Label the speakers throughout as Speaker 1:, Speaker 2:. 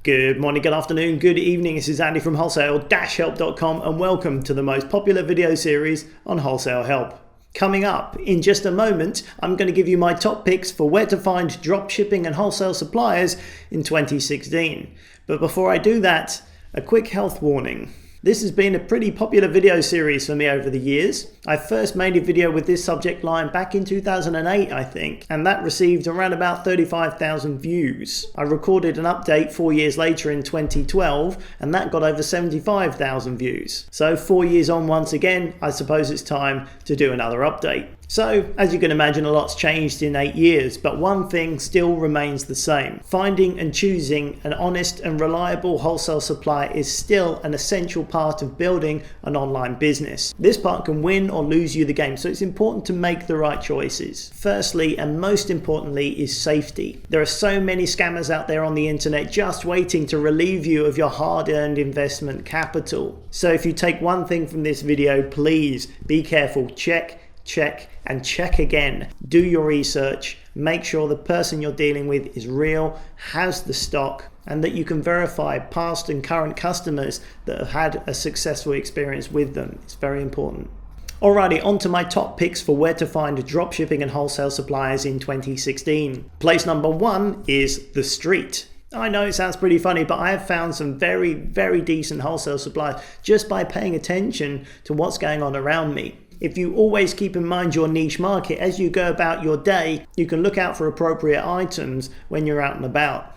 Speaker 1: Good morning, good afternoon, good evening. This is Andy from wholesale-help.com and welcome to the most popular video series on wholesale help. Coming up in just a moment, I'm going to give you my top picks for where to find dropshipping and wholesale suppliers in 2016. But before I do that, a quick health warning. This has been a pretty popular video series for me over the years. I first made a video with this subject line back in 2008, I think, and that received around about 35,000 views. I recorded an update 4 years later in 2012, and that got over 75,000 views. So 4 years on once again, I suppose it's time to do another update. So, as you can imagine, a lot's changed in 8 years, but one thing still remains the same. Finding and choosing an honest and reliable wholesale supplier is still an essential part of building an online business. This part can win or lose you the game, so it's important to make the right choices. Firstly, and most importantly, is safety. There are so many scammers out there on the internet just waiting to relieve you of your hard-earned investment capital. So if you take one thing from this video, please be careful. Check, and check again. Do your research, make sure the person you're dealing with is real, has the stock, and that you can verify past and current customers that have had a successful experience with them. It's very important. Alrighty, on to my top picks for where to find dropshipping and wholesale suppliers in 2016. Place number 1 is the street. I know it sounds pretty funny, but I have found some very decent wholesale suppliers just by paying attention to what's going on around me. If you always keep in mind your niche market as you go about your day, you can look out for appropriate items when you're out and about.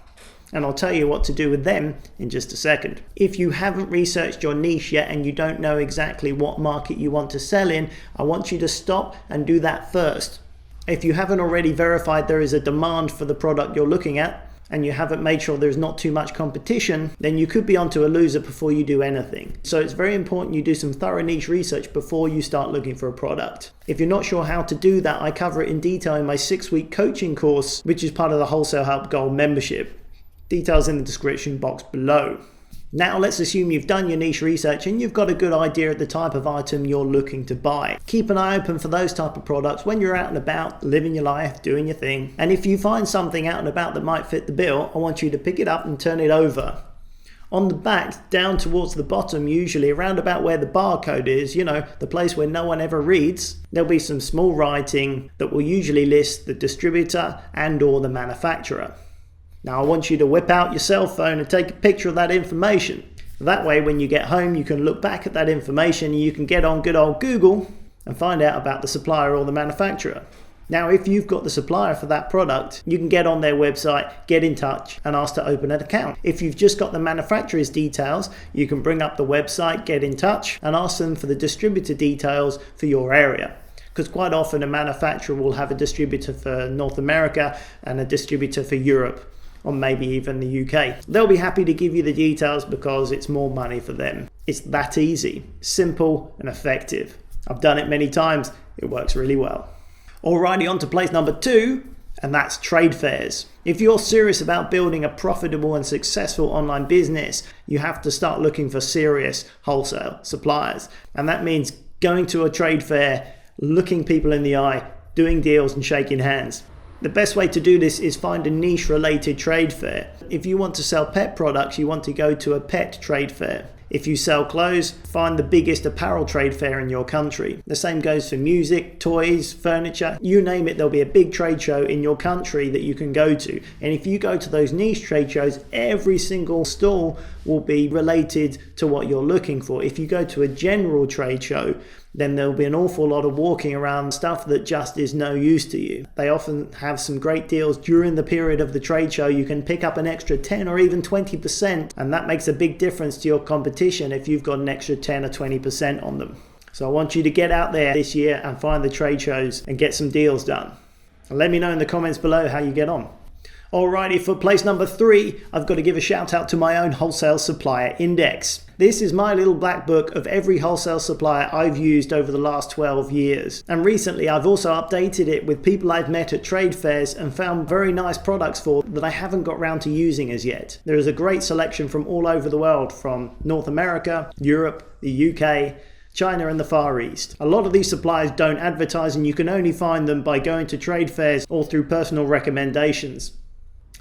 Speaker 1: And I'll tell you what to do with them in just a second. If you haven't researched your niche yet and you don't know exactly what market you want to sell in, I want you to stop and do that first. If you haven't already verified there is a demand for the product you're looking at, and you haven't made sure there's not too much competition, then you could be onto a loser before you do anything. So it's very important you do some thorough niche research before you start looking for a product. If you're not sure how to do that, I cover it in detail in my 6-week coaching course, which is part of the Wholesale Help Gold membership. Details in the description box below. Now let's assume you've done your niche research and you've got a good idea of the type of item you're looking to buy. Keep an eye open for those type of products when you're out and about, living your life, doing your thing. And if you find something out and about that might fit the bill, I want you to pick it up and turn it over. On the back, down towards the bottom, usually around about where the barcode is, you know, the place where no one ever reads, there'll be some small writing that will usually list the distributor and or the manufacturer. Now I want you to whip out your cell phone and take a picture of that information. That way when you get home you can look back at that information and you can get on good old Google and find out about the supplier or the manufacturer. Now if you've got the supplier for that product, you can get on their website, get in touch and ask to open an account. If you've just got the manufacturer's details, you can bring up the website, get in touch and ask them for the distributor details for your area. Because quite often a manufacturer will have a distributor for North America and a distributor for Europe, or maybe even the UK. They'll be happy to give you the details because it's more money for them. It's that easy, simple and effective. I've done it many times, it works really well. Alrighty, on to place number 2, and that's trade fairs. If you're serious about building a profitable and successful online business, you have to start looking for serious wholesale suppliers. And that means going to a trade fair, looking people in the eye, doing deals and shaking hands. The best way to do this is find a niche related trade fair. If you want to sell pet products, you want to go to a pet trade fair. If you sell clothes, find the biggest apparel trade fair in your country. The same goes for music, toys, furniture, you name it, there'll be a big trade show in your country that you can go to. And if you go to those niche trade shows, every single stall will be related to what you're looking for. If you go to a general trade show, then there'll be an awful lot of walking around stuff that just is no use to you. They often have some great deals during the period of the trade show. You can pick up an extra 10 or even 20%, and that makes a big difference to your competition if you've got an extra 10 or 20% on them. So I want you to get out there this year and find the trade shows and get some deals done. And let me know in the comments below how you get on. Alrighty, for place number 3, I've got to give a shout out to my own wholesale supplier index. This is my little black book of every wholesale supplier I've used over the last 12 years. And recently I've also updated it with people I've met at trade fairs and found very nice products for that I haven't got round to using as yet. There is a great selection from all over the world, from North America, Europe, the UK, China and the Far East. A lot of these suppliers don't advertise and you can only find them by going to trade fairs or through personal recommendations.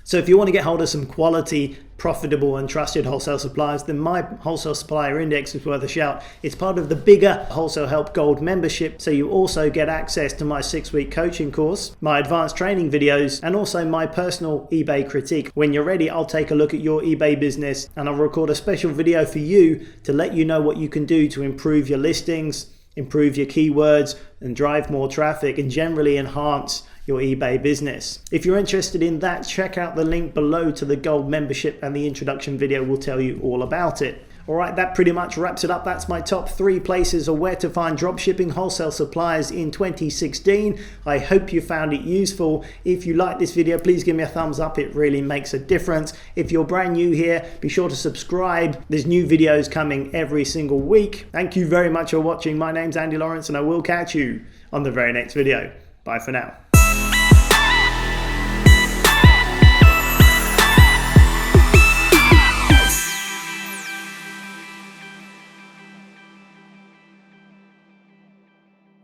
Speaker 1: So if you want to get hold of some quality profitable and trusted wholesale suppliers, then my wholesale supplier index is worth a shout. It's part of the bigger Wholesale Help Gold membership, so you also get access to my 6-week coaching course, my advanced training videos, and also my personal eBay critique. When you're ready, I'll take a look at your eBay business and I'll record a special video for you to let you know what you can do to improve your listings, improve your keywords, and drive more traffic and generally enhance your eBay business. If you're interested in that, check out the link below to the gold membership, and the introduction video will tell you all about it. Alright, that pretty much wraps it up. That's my top 3 places of where to find dropshipping wholesale suppliers in 2016. I hope you found it useful. If you like this video, please give me a thumbs up. It really makes a difference. If you're brand new here, be sure to subscribe. There's new videos coming every single week. Thank you very much for watching. My name's Andy Lawrence, and I will catch you on the very next video. Bye for now.